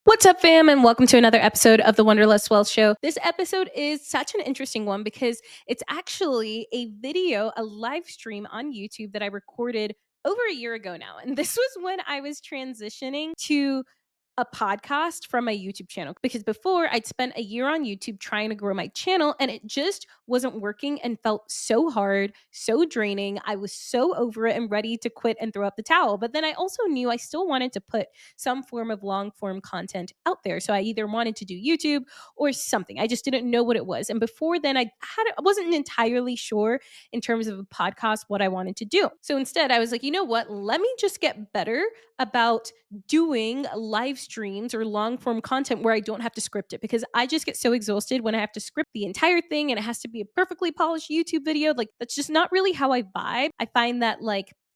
What's up, fam, and welcome to another episode of the Wanderlust Wealth Show. This episode is such an interesting one because it's actually a video, a live stream on YouTube that I recorded over a year ago now. And this was when I was transitioning to a podcast from my YouTube channel, because before I'd spent a year on YouTube trying to grow my channel and it just wasn't working and felt so hard, so draining. I was so over it and ready to quit and throw up the towel. But then I also knew I still wanted to put some form of long form content out there. So I either wanted to do YouTube or something. I just didn't know what it was. And before then I wasn't entirely sure in terms of a podcast what I wanted to do. So instead I was like, you know what? Let me just get better about doing live streams or long form content where I don't have to script it, because I just get so exhausted when I have to script the entire thing and it has to be a perfectly polished YouTube video. Like, that's just not really how I vibe. I find that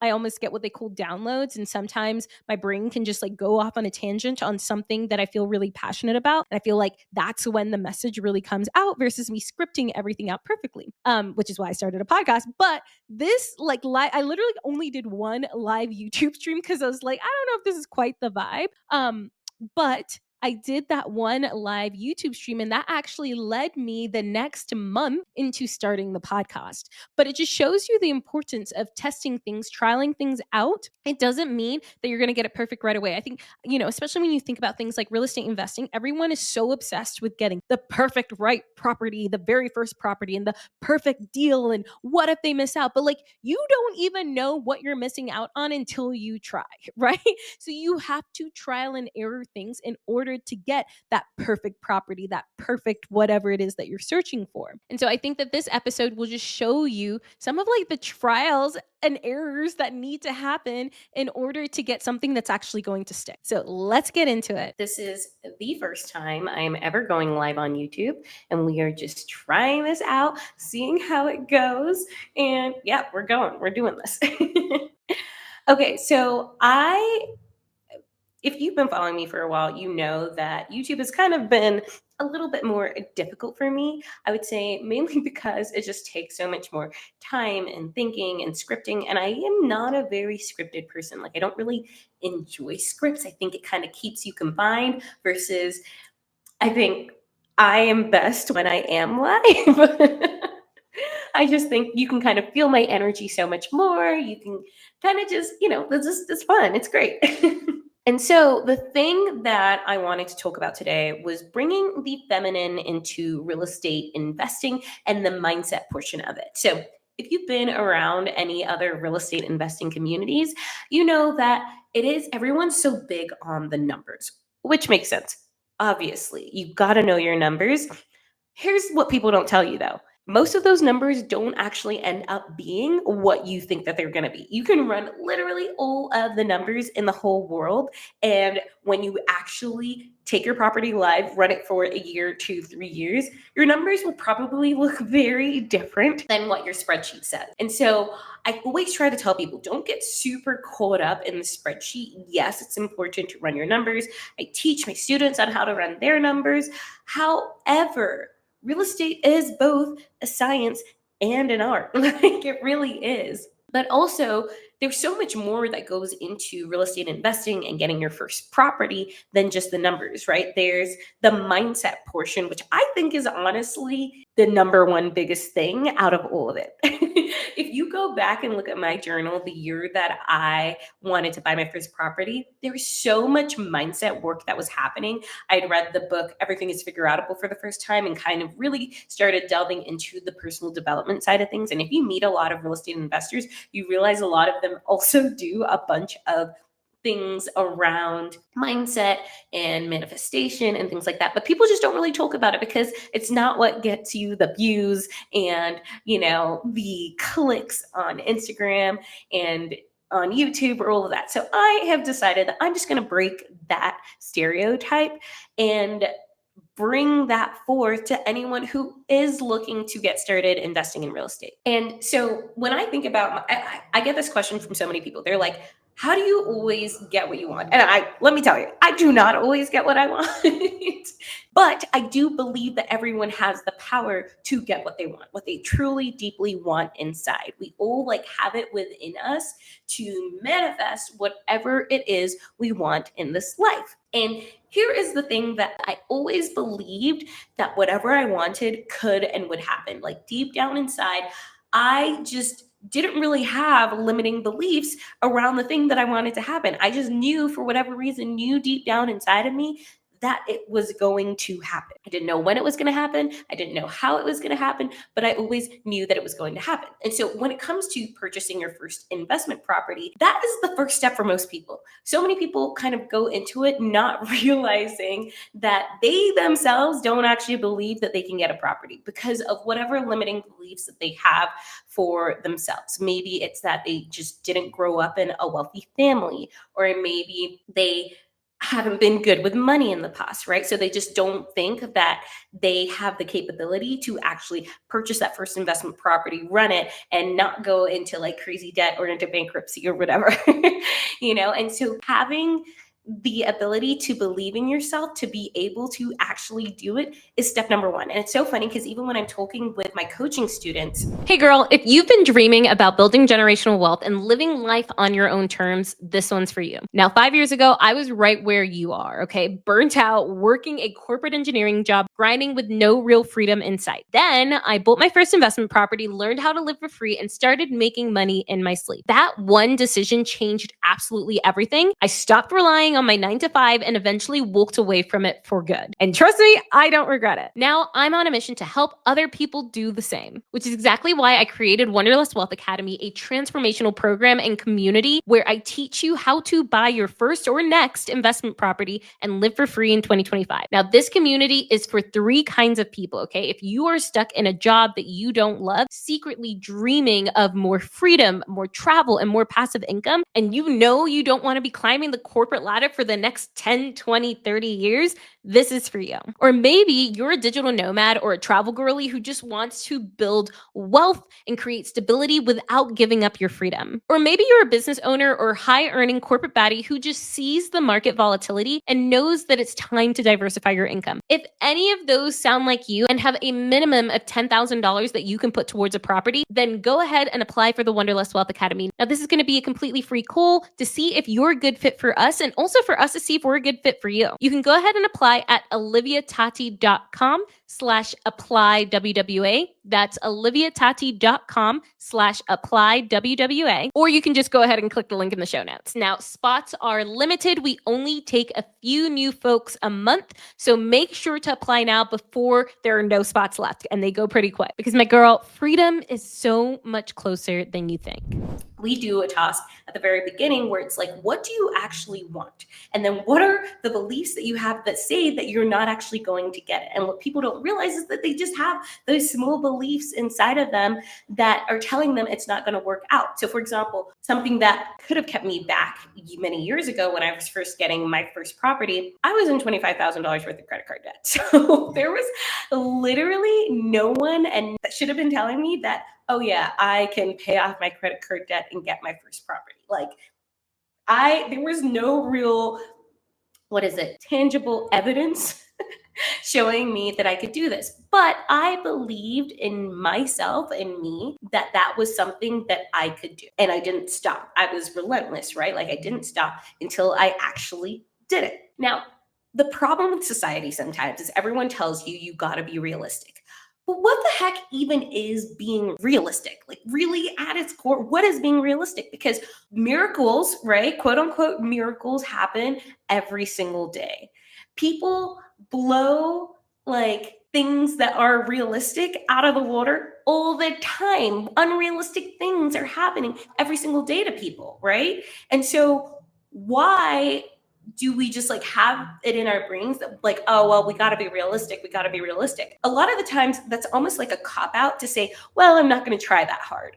I almost get what they call downloads. And sometimes my brain can just go off on a tangent on something that I feel really passionate about. And I feel like that's when the message really comes out versus me scripting everything out perfectly, which is why I started a podcast. But this, I literally only did one live YouTube stream because I was like, I don't know if this is quite the vibe. But I did that one live YouTube stream, and that actually led me the next month into starting the podcast. But it just shows you the importance of testing things, trialing things out. It doesn't mean that you're going to get it perfect right away. I think, especially when you think about things like real estate investing, everyone is so obsessed with getting the perfect right property, the very first property, and the perfect deal. And what if they miss out? But you don't even know what you're missing out on until you try, right? So you have to trial and error things in order to get that perfect property, that perfect whatever it is that you're searching for. And so I think that this episode will just show you some of the trials and errors that need to happen in order to get something that's actually going to stick. So let's get into it. This is the first time I am ever going live on YouTube, and we are just trying this out, seeing how it goes. And yeah, we're doing this. Okay, so if you've been following me for a while, you know that YouTube has kind of been a little bit more difficult for me. I would say mainly because it just takes so much more time and thinking and scripting. And I am not a very scripted person. I don't really enjoy scripts. I think it kind of keeps you confined versus I think I am best when I am live. I just think you can kind of feel my energy so much more. You can kind of just, it's fun. It's great. And so the thing that I wanted to talk about today was bringing the feminine into real estate investing and the mindset portion of it. So if you've been around any other real estate investing communities, you know that everyone's so big on the numbers, which makes sense. Obviously, you've got to know your numbers. Here's what people don't tell you though. Most of those numbers don't actually end up being what you think that they're going to be. You can run literally all of the numbers in the whole world. And when you actually take your property live, run it for a year, 2, 3 years, your numbers will probably look very different than what your spreadsheet said. And so I always try to tell people, don't get super caught up in the spreadsheet. Yes, it's important to run your numbers. I teach my students on how to run their numbers. However, real estate is both a science and an art. It really is. But also, there's so much more that goes into real estate investing and getting your first property than just the numbers, right? There's the mindset portion, which I think is honestly the number one biggest thing out of all of it. If you go back and look at my journal, the year that I wanted to buy my first property, there was so much mindset work that was happening. I'd read the book, Everything is Figure Outable, for the first time and kind of really started delving into the personal development side of things. And if you meet a lot of real estate investors, you realize a lot of them also do a bunch of things around mindset and manifestation and things like that. But people just don't really talk about it because it's not what gets you the views and, the clicks on Instagram and on YouTube or all of that. So I have decided that I'm just going to break that stereotype and bring that forth to anyone who is looking to get started investing in real estate. And so when I think about, I get this question from so many people. They're like, how do you always get what you want? And let me tell you, I do not always get what I want, but I do believe that everyone has the power to get what they want, what they truly deeply want inside. We all have it within us to manifest whatever it is we want in this life. And here is the thing that I always believed, that whatever I wanted could and would happen. Like deep down inside, I just didn't really have limiting beliefs around the thing that I wanted to happen. I just knew, for whatever reason, knew deep down inside of me that it was going to happen. I didn't know when it was going to happen. I didn't know how it was going to happen, but I always knew that it was going to happen. And so when it comes to purchasing your first investment property, that is the first step for most people. So many people kind of go into it not realizing that they themselves don't actually believe that they can get a property because of whatever limiting beliefs that they have for themselves. Maybe it's that they just didn't grow up in a wealthy family, or maybe they haven't been good with money in the past, right? So they just don't think that they have the capability to actually purchase that first investment property, run it, and not go into like crazy debt or into bankruptcy or whatever, And so having the ability to believe in yourself, to be able to actually do it, is step number one. And it's so funny because even when I'm talking with my coaching students, hey girl, if you've been dreaming about building generational wealth and living life on your own terms, this one's for you. Now, 5 years ago, I was right where you are, okay? Burnt out, working a corporate engineering job, grinding with no real freedom in sight. Then I bought my first investment property, learned how to live for free, and started making money in my sleep. That one decision changed absolutely everything. I stopped relying on my 9 to 5 and eventually walked away from it for good. And trust me, I don't regret it. Now I'm on a mission to help other people do the same, which is exactly why I created Wanderlust Wealth Academy, a transformational program and community where I teach you how to buy your first or next investment property and live for free in 2025. Now, this community is for 3 kinds of people, okay? If you are stuck in a job that you don't love, secretly dreaming of more freedom, more travel, and more passive income, and you know you don't want to be climbing the corporate ladder for the next 10, 20, 30 years, this is for you. Or maybe you're a digital nomad or a travel girly who just wants to build wealth and create stability without giving up your freedom. Or maybe you're a business owner or high earning corporate baddie who just sees the market volatility and knows that it's time to diversify your income. If any of those sound like you and have a minimum of $10,000 that you can put towards a property, then go ahead and apply for the Wanderlust Wealth Academy. Now, this is going to be a completely free call to see if you're a good fit for us and also for us to see if we're a good fit for you. You can go ahead and apply at oliviatati.com/apply WWA. That's oliviatati.com/apply WWA. Or you can just go ahead and click the link in the show notes. Now, spots are limited. We only take a few new folks a month. So make sure to apply now before there are no spots left, and they go pretty quick. Because my girl, freedom is so much closer than you think. We do a task at the very beginning where it's like, what do you actually want? And then what are the beliefs that you have that say that you're not actually going to get it? And what people don't realize is that they just have those small beliefs inside of them that are telling them it's not going to work out. So for example, something that could have kept me back many years ago when I was first getting my first property, I was in $25,000 worth of credit card debt. So there was literally no one and that should have been telling me that, oh yeah, I can pay off my credit card debt and get my first property. Like there was no real, tangible evidence showing me that I could do this. But I believed in myself and me that was something that I could do. And I didn't stop. I was relentless, right? Like I didn't stop until I actually did it. Now, the problem with society sometimes is everyone tells you, you got to be realistic. But what the heck even is being realistic? Like really at its core, what is being realistic? Because miracles, right? Quote unquote, miracles happen every single day. People blow like things that are realistic out of the water all the time. Unrealistic things are happening every single day to people, right? And so why do we just like have it in our brains that like, oh, well, we got to be realistic. We got to be realistic. A lot of the times that's almost like a cop out to say, well, I'm not going to try that hard.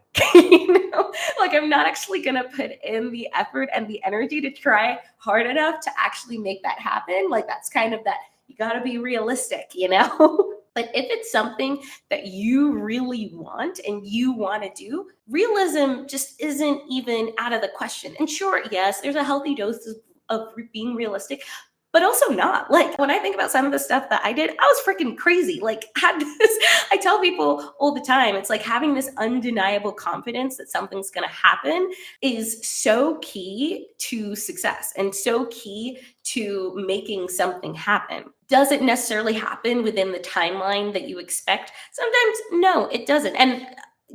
Like I'm not actually going to put in the effort and the energy to try hard enough to actually make that happen. Like that's kind of that you got to be realistic, But if it's something that you really want and you want to do, realism just isn't even out of the question. And sure, yes, there's a healthy dose of being realistic, but also not. Like, when I think about some of the stuff that I did, I was freaking crazy. Like, had this, I tell people all the time, it's like having this undeniable confidence that something's going to happen is so key to success and so key to making something happen. Does it necessarily happen within the timeline that you expect? Sometimes, no, it doesn't. And,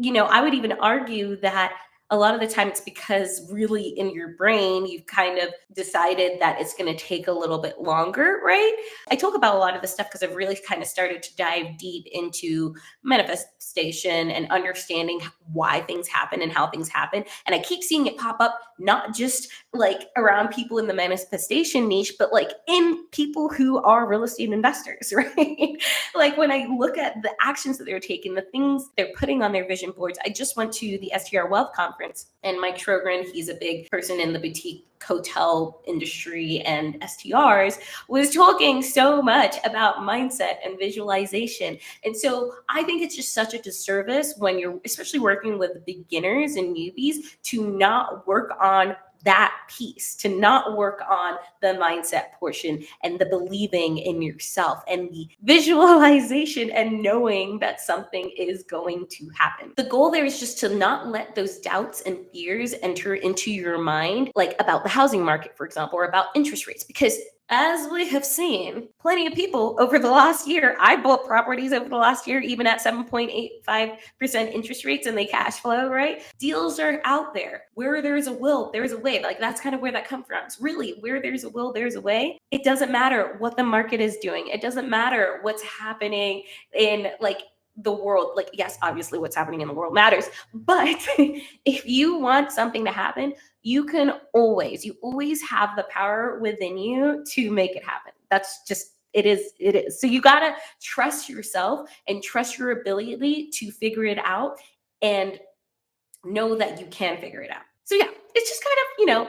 I would even argue that a lot of the time it's because really in your brain, you've kind of decided that it's going to take a little bit longer, right? I talk about a lot of this stuff because I've really kind of started to dive deep into manifestation and understanding why things happen and how things happen. And I keep seeing it pop up, not just like around people in the manifestation niche, but like in people who are real estate investors, right? Like when I look at the actions that they're taking, the things they're putting on their vision boards. I just went to the STR Wealth Conference, and Mike Trogren, he's a big person in the boutique hotel industry and STRs, was talking so much about mindset and visualization. And so I think it's just such a disservice when you're especially working with beginners and newbies to not work on that piece, to not work on the mindset portion and the believing in yourself and the visualization and knowing that something is going to happen. The goal there is just to not let those doubts and fears enter into your mind, like about the housing market, for example, or about interest rates, because as we have seen, plenty of people over the last year, I bought properties over the last year, even at 7.85% interest rates, and they cash flow, right? Deals are out there. Where there's a will, there's a way. Like that's kind of where that comes from. It's really where there's a will, there's a way. It doesn't matter what the market is doing. It doesn't matter what's happening in like the world. Like, yes, obviously what's happening in the world matters, but if you want something to happen, you always have the power within you to make it happen. That's just, it is. So you got to trust yourself and trust your ability to figure it out and know that you can figure it out. So yeah, it's just kind of,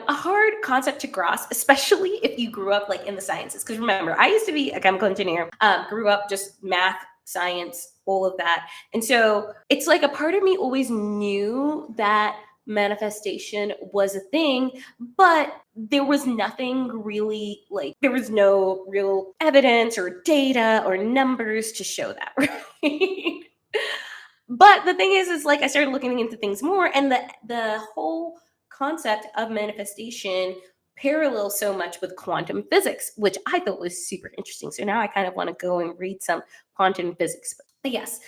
a hard concept to grasp, especially if you grew up like in the sciences. Because remember, I used to be a chemical engineer, grew up just math, science, all of that. And so it's like a part of me always knew that manifestation was a thing, but there was nothing really, like there was no real evidence or data or numbers to show that, right? But the thing is like I started looking into things more, and the whole concept of manifestation parallels so much with quantum physics, which I thought was super interesting. So now I kind of want to go and read some quantum physics. But yes,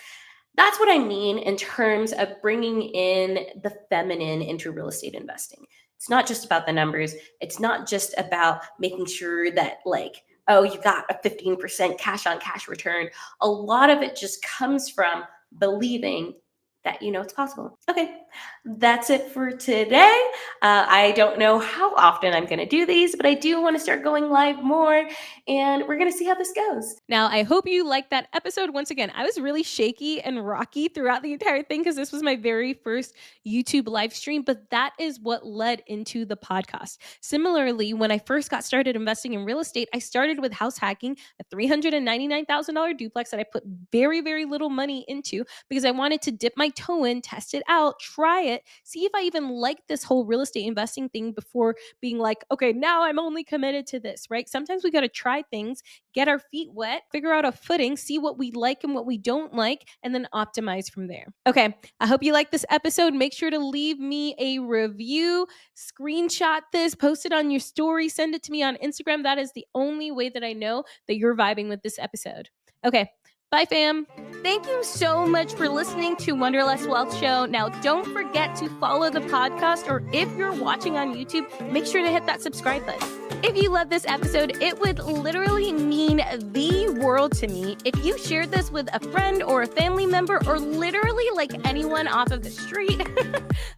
that's what I mean in terms of bringing in the feminine into real estate investing. It's not just about the numbers. It's not just about making sure that like, oh, you got a 15% cash on cash return. A lot of it just comes from believing that it's possible. Okay, that's it for today. I don't know how often I'm going to do these, but I do want to start going live more, and we're going to see how this goes. Now, I hope you liked that episode. Once again, I was really shaky and rocky throughout the entire thing because this was my very first YouTube live stream, but that is what led into the podcast. Similarly, when I first got started investing in real estate, I started with house hacking, a $399,000 duplex that I put very, very little money into because I wanted to dip my toe in, test it out, try it, see if I even like this whole real estate investing thing before being like, okay, now I'm only committed to this, right? Sometimes we got to try things, get our feet wet, figure out a footing, see what we like and what we don't like, and then optimize from there. Okay, I hope you like this episode. Make sure to leave me a review, screenshot this, post it on your story, send it to me on Instagram. That is the only way that I know that you're vibing with this episode. Okay, bye fam. Thank you so much for listening to Wanderlust Wealth Show. Now, don't forget to follow the podcast, or if you're watching on YouTube, make sure to hit that subscribe button. If you love this episode, it would literally mean the world to me if you shared this with a friend or a family member, or literally like anyone off of the street.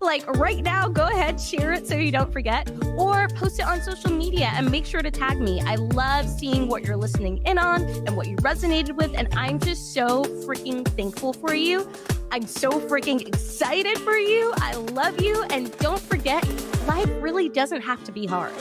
Like right now, go ahead, share it so you don't forget, or post it on social media and make sure to tag me. I love seeing what you're listening in on and what you resonated with, and I'm just so freaking thankful for you. I'm so freaking excited for you. I love you, and don't forget, life really doesn't have to be hard.